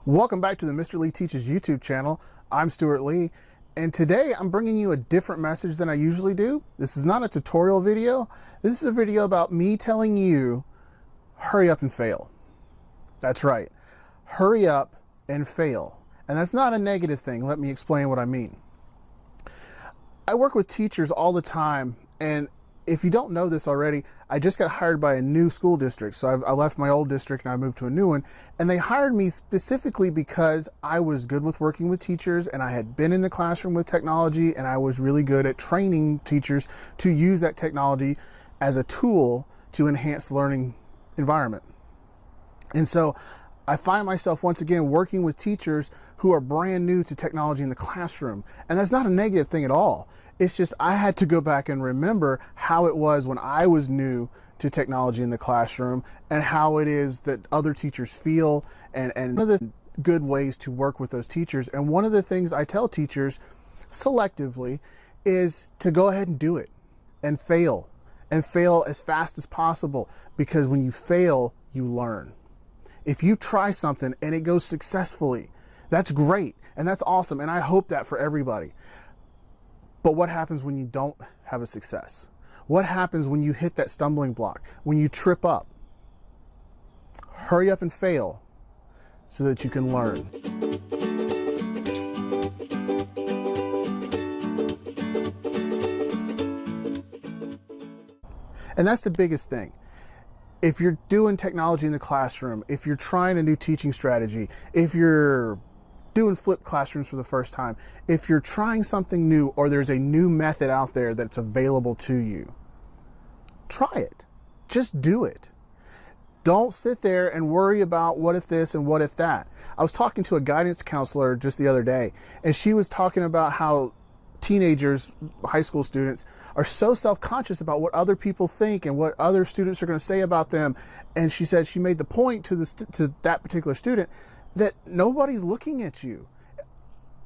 Welcome back to the Mr. Lee Teaches YouTube channel. I'm Stuart Lee, and today I'm bringing you a different message than I usually do. This is not a tutorial video. This is a video about me telling you, hurry up and fail. That's right. Hurry up and fail. And that's not a negative thing. Let me explain what I mean. I work with teachers all the time, and if you don't know this already, I just got hired by a new school district. So I left my old district and I moved to a new one. And they hired me specifically because I was good with working with teachers and I had been in the classroom with technology and I was really good at training teachers to use that technology as a tool to enhance the learning environment. And so I find myself once again working with teachers who are brand new to technology in the classroom. And that's not a negative thing at all. It's just I had to go back and remember how it was when I was new to technology in the classroom and how it is that other teachers feel and one of the good ways to work with those teachers. And one of the things I tell teachers selectively is to go ahead and do it and fail as fast as possible, because when you fail, you learn. If you try something and it goes successfully, that's great and that's awesome, and I hope that for everybody. But what happens when you don't have a success? What happens when you hit that stumbling block, when you trip up? Hurry up and fail so that you can learn. And that's the biggest thing. If you're doing technology in the classroom, if you're trying a new teaching strategy, if you're doing flipped classrooms for the first time, if you're trying something new or there's a new method out there that's available to you, try it. Just do it. Don't sit there and worry about what if this and what if that. I was talking to a guidance counselor just the other day, and she was talking about how teenagers, high school students, are so self-conscious about what other people think and what other students are going to say about them. And she said she made the point to that particular student that nobody's looking at you.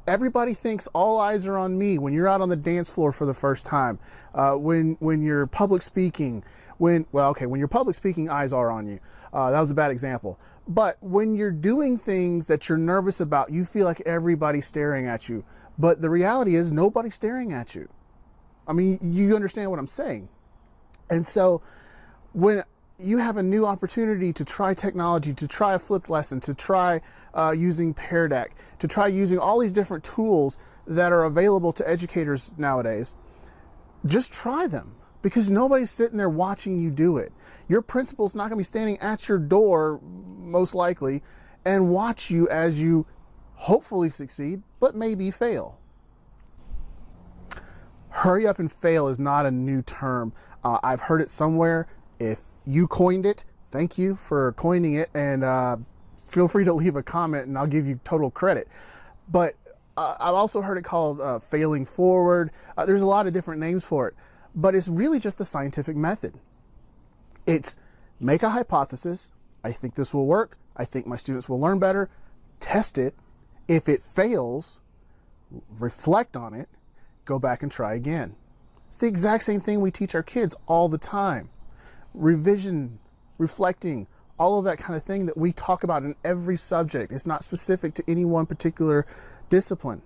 Everybody thinks all eyes are on me when you're out on the dance floor for the first time, when you're public speaking, when you're public speaking, eyes are on you. That was a bad example. But when you're doing things that you're nervous about, you feel like everybody's staring at you. But the reality is nobody's staring at you. I mean, you understand what I'm saying. And so when you have a new opportunity to try technology, to try a flipped lesson, to try using Pear Deck, to try using all these different tools that are available to educators nowadays, just try them, because nobody's sitting there watching you do it. Your principal's not going to be standing at your door, most likely, and watch you as you hopefully succeed, but maybe fail. Hurry up and fail is not a new term. I've heard it somewhere. If you coined it, thank you for coining it, and feel free to leave a comment and I'll give you total credit. But I've also heard it called failing forward. There's a lot of different names for it, but it's really just the scientific method. It's make a hypothesis. I think this will work. I think my students will learn better. Test it. If it fails, reflect on it, go back and try again. It's the exact same thing we teach our kids all the time. Revision, reflecting, all of that kind of thing that we talk about in every subject. It's not specific to any one particular discipline.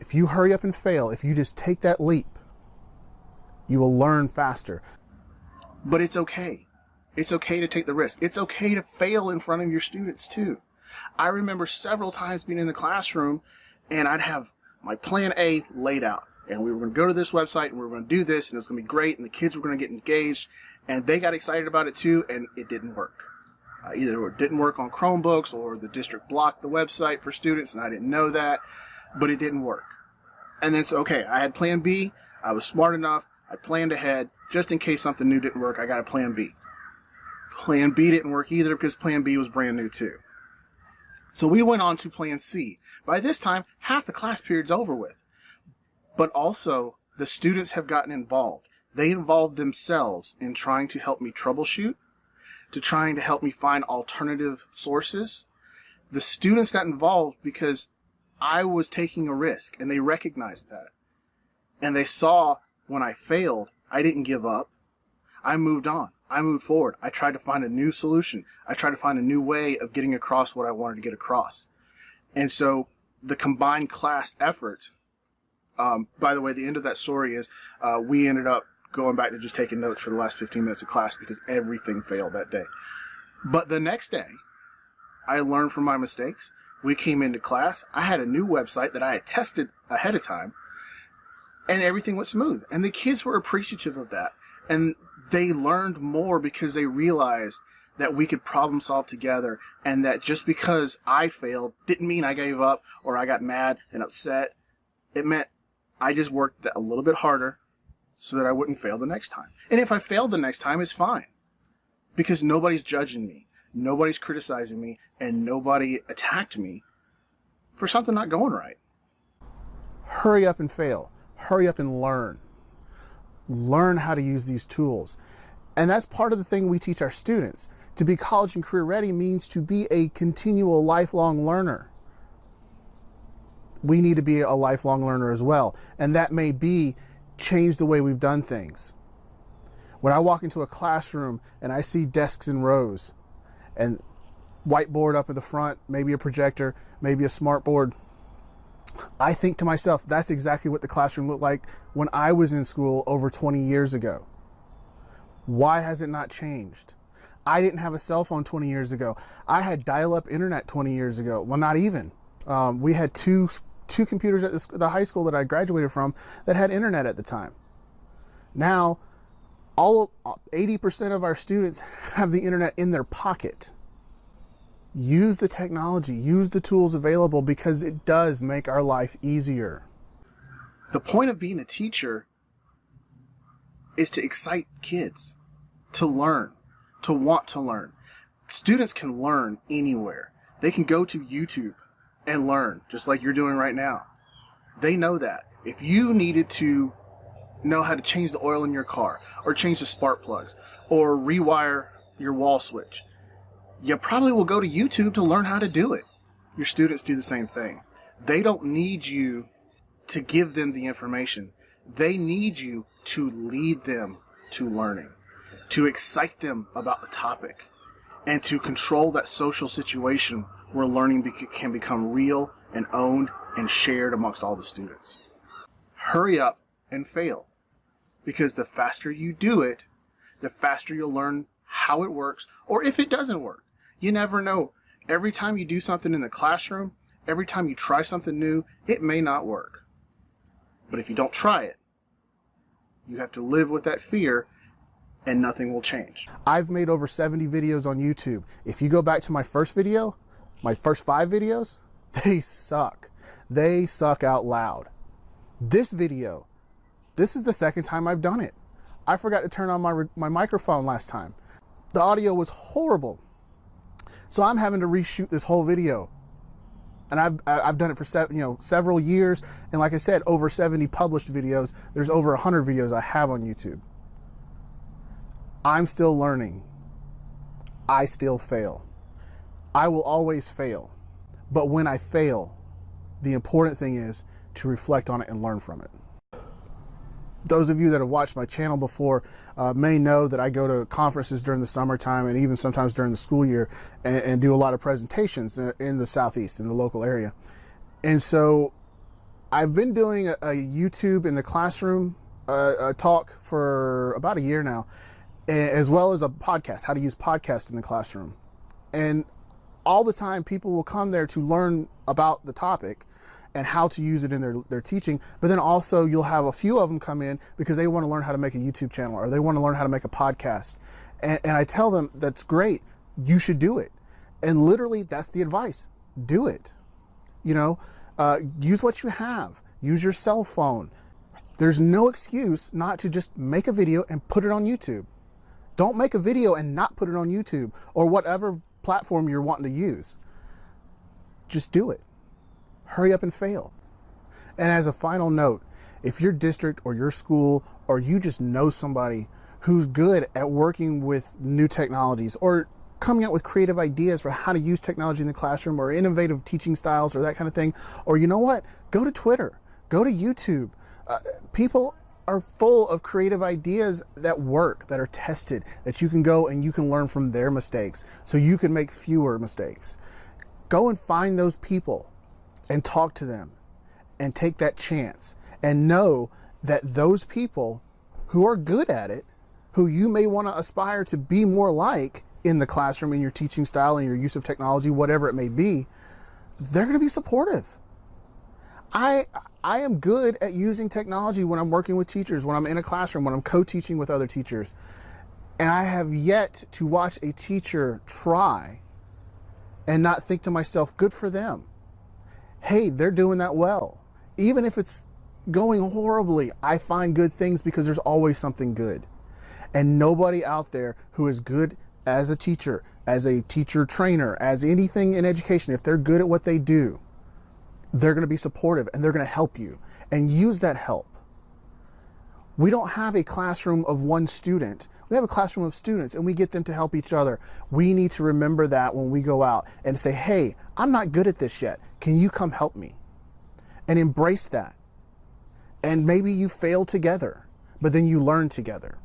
If you hurry up and fail, if you just take that leap, you will learn faster. But it's okay. It's okay to take the risk. It's okay to fail in front of your students too. I remember several times being in the classroom and I'd have my plan A laid out. And we were going to go to this website and we were going to do this and it was going to be great and the kids were going to get engaged and they got excited about it too, and it didn't work. Either it didn't work on Chromebooks or the district blocked the website for students and I didn't know that, but it didn't work. And then so, okay, I had plan B. I was smart enough. I planned ahead just in case something new didn't work. I got a plan B. Plan B didn't work either because plan B was brand new too. So we went on to plan C. By this time, half the class period's over with. But also, the students have gotten involved. They involved themselves in trying to help me troubleshoot, to trying to help me find alternative sources. The students got involved because I was taking a risk, and they recognized that. And they saw when I failed, I didn't give up. I moved on. I moved forward. I tried to find a new solution. I tried to find a new way of getting across what I wanted to get across. And so the combined class effort, by the way, the end of that story is we ended up going back to just taking notes for the last 15 minutes of class because everything failed that day. But the next day, I learned from my mistakes. We came into class. I had a new website that I had tested ahead of time, and everything went smooth. And the kids were appreciative of that. And they learned more because they realized that we could problem solve together, and that just because I failed didn't mean I gave up or I got mad and upset. It meant I just worked a little bit harder so that I wouldn't fail the next time. And if I failed the next time, it's fine, because nobody's judging me, nobody's criticizing me, and nobody attacked me for something not going right. Hurry up and fail. Hurry up and learn. Learn how to use these tools. And that's part of the thing we teach our students. To be college and career ready means to be a continual lifelong learner. We need to be a lifelong learner as well. And that may be change the way we've done things. When I walk into a classroom and I see desks in rows and whiteboard up at the front, maybe a projector, maybe a smart board, I think to myself, that's exactly what the classroom looked like when I was in school over 20 years ago. Why has it not changed? I didn't have a cell phone 20 years ago. I had dial-up internet 20 years ago. Well, not even. We had two computers at the high school that I graduated from that had internet at the time. Now, 80% of our students have the internet in their pocket. Use the technology, use the tools available, because it does make our life easier. The point of being a teacher is to excite kids, to learn, to want to learn. Students can learn anywhere. They can go to YouTube and learn, just like you're doing right now. They know that. If you needed to know how to change the oil in your car, or change the spark plugs, or rewire your wall switch, you probably will go to YouTube to learn how to do it. Your students do the same thing. They don't need you to give them the information. They need you to lead them to learning, to excite them about the topic, and to control that social situation where learning can become real and owned and shared amongst all the students. Hurry up and fail, because the faster you do it, the faster you'll learn how it works, or if it doesn't work. You never know. Every time you do something in the classroom, every time you try something new, it may not work. But if you don't try it, you have to live with that fear, and nothing will change. I've made over 70 videos on YouTube. If you go back to my first video, my first 5 videos, they suck. They suck out loud. This video, this is the second time I've done it. I forgot to turn on my microphone last time. The audio was horrible. So I'm having to reshoot this whole video. And I've done it for several years. And like I said, over 70 published videos. There's over 100 videos I have on YouTube. I'm still learning. I still fail. I will always fail. But when I fail, the important thing is to reflect on it and learn from it. Those of you that have watched my channel before may know that I go to conferences during the summertime and even sometimes during the school year and do a lot of presentations in the Southeast, in the local area. And so I've been doing a YouTube in the classroom talk for about a year now, as well as a podcast, how to use podcast in the classroom. And all the time people will come there to learn about the topic and how to use it in their teaching. But then also you'll have a few of them come in because they want to learn how to make a YouTube channel, or they want to learn how to make a podcast. And I tell them, that's great, you should do it. And literally that's the advice, do it. Use what you have, use your cell phone. There's no excuse not to just make a video and put it on YouTube. Don't make a video and not put it on YouTube or whatever platform you're wanting to use. Just do it. Hurry up and fail. And as a final note, if your district or your school, or you just know somebody who's good at working with new technologies or coming up with creative ideas for how to use technology in the classroom, or innovative teaching styles, or that kind of thing, or you know what, go to Twitter, go to YouTube. People are full of creative ideas that work, that are tested, that you can go and you can learn from their mistakes so you can make fewer mistakes. Go and find those people and talk to them and take that chance and know that those people who are good at it, who you may want to aspire to be more like in the classroom, in your teaching style, in your use of technology, whatever it may be, they're going to be supportive. I am good at using technology when I'm working with teachers, when I'm in a classroom, when I'm co-teaching with other teachers. And I have yet to watch a teacher try and not think to myself, good for them. Hey, they're doing that well. Even if it's going horribly, I find good things because there's always something good. And nobody out there who is good as a teacher trainer, as anything in education, if they're good at what they do, they're going to be supportive and they're going to help you and use that help. We don't have a classroom of one student. We have a classroom of students and we get them to help each other. We need to remember that when we go out and say, hey, I'm not good at this yet. Can you come help me? And embrace that. And maybe you fail together, but then you learn together.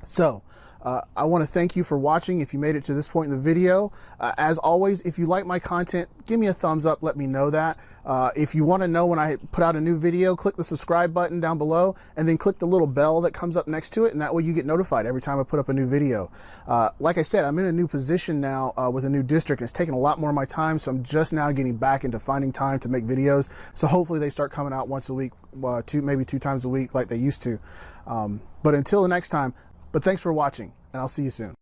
So, I want to thank you for watching if you made it to this point in the video. As always, if you like my content, give me a thumbs up, let me know that. If you want to know when I put out a new video, click the subscribe button down below and then click the little bell that comes up next to it, and that way you get notified every time I put up a new video. Like I said, I'm in a new position now with a new district, and it's taking a lot more of my time, so I'm just now getting back into finding time to make videos. So hopefully they start coming out once a week, maybe 2 times a week like they used to. But until the next time, but thanks for watching, and I'll see you soon.